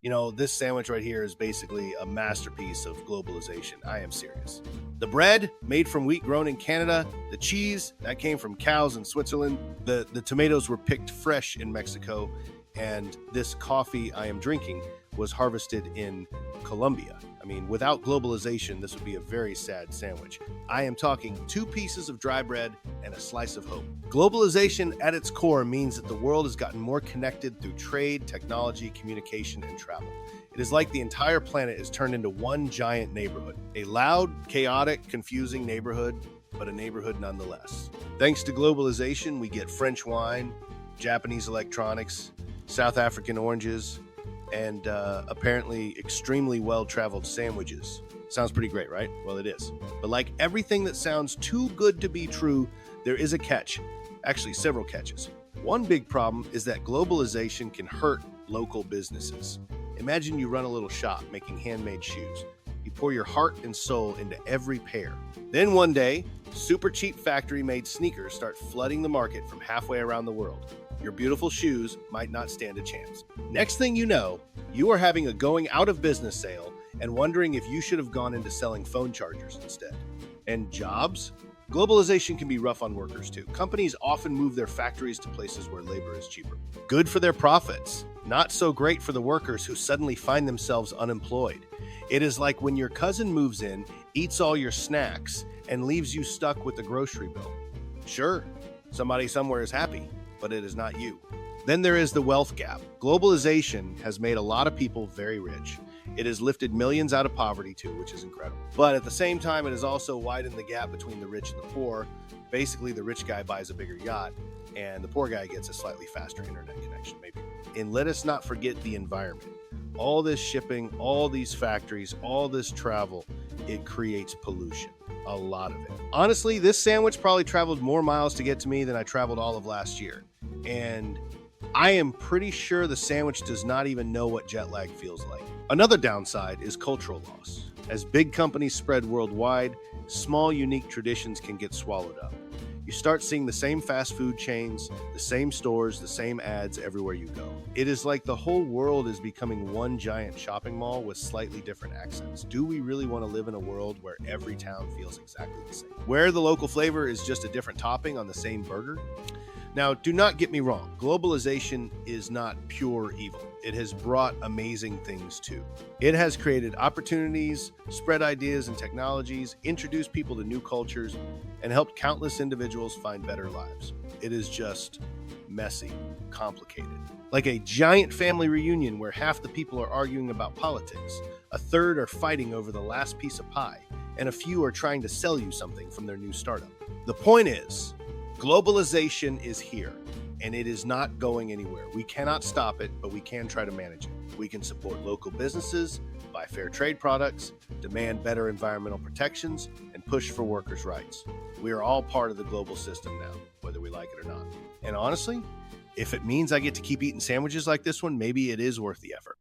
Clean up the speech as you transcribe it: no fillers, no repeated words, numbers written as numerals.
This sandwich right here is basically a masterpiece of globalization. I am serious. The bread, made from wheat grown in Canada. The cheese, that came from cows in Switzerland. The tomatoes were picked fresh in Mexico. And this coffee I am drinking was harvested in Colombia. I mean, without globalization, this would be a very sad sandwich. I am talking 2 pieces of dry bread and a slice of hope. Globalization at its core means that the world has gotten more connected through trade, technology, communication, and travel. It is like the entire planet is turned into one giant neighborhood. A loud, chaotic, confusing neighborhood, but a neighborhood nonetheless. Thanks to globalization, we get French wine, Japanese electronics, South African oranges, and apparently extremely well-traveled sandwiches. Sounds pretty great, right? Well, it is. But like everything that sounds too good to be true, there is a catch. Actually, several catches. One big problem is that globalization can hurt local businesses. Imagine you run a little shop making handmade shoes. You pour your heart and soul into every pair. Then one day, super cheap factory-made sneakers start flooding the market from halfway around the world. Your beautiful shoes might not stand a chance. Next thing you know, you are having a going out of business sale and wondering if you should have gone into selling phone chargers instead. And jobs? Globalization can be rough on workers too. Companies often move their factories to places where labor is cheaper. Good for their profits, not so great for the workers who suddenly find themselves unemployed. It is like when your cousin moves in, eats all your snacks, and leaves you stuck with the grocery bill. Sure, somebody somewhere is happy, but it is not you. Then there is the wealth gap. Globalization has made a lot of people very rich. It has lifted millions out of poverty too, which is incredible. But at the same time, it has also widened the gap between the rich and the poor. Basically, the rich guy buys a bigger yacht, and the poor guy gets a slightly faster internet connection, maybe. And let us not forget the environment. All this shipping, all these factories, all this travel, it creates pollution. A lot of it. Honestly, this sandwich probably traveled more miles to get to me than I traveled all of last year. And I am pretty sure the sandwich does not even know what jet lag feels like. Another downside is cultural loss. As big companies spread worldwide, small unique traditions can get swallowed up. You start seeing the same fast food chains, the same stores, the same ads everywhere you go. It is like the whole world is becoming one giant shopping mall with slightly different accents. Do we really want to live in a world where every town feels exactly the same? Where the local flavor is just a different topping on the same burger? Now, do not get me wrong. Globalization is not pure evil. It has brought amazing things too. It has created opportunities, spread ideas and technologies, introduced people to new cultures, and helped countless individuals find better lives. It is just messy, complicated. Like a giant family reunion where half the people are arguing about politics, a third are fighting over the last piece of pie, and a few are trying to sell you something from their new startup. The point is, globalization is here, and it is not going anywhere. We cannot stop it, but we can try to manage it. We can support local businesses, buy fair trade products, demand better environmental protections, and push for workers' rights. We are all part of the global system now, whether we like it or not. And honestly, if it means I get to keep eating sandwiches like this one, maybe it is worth the effort.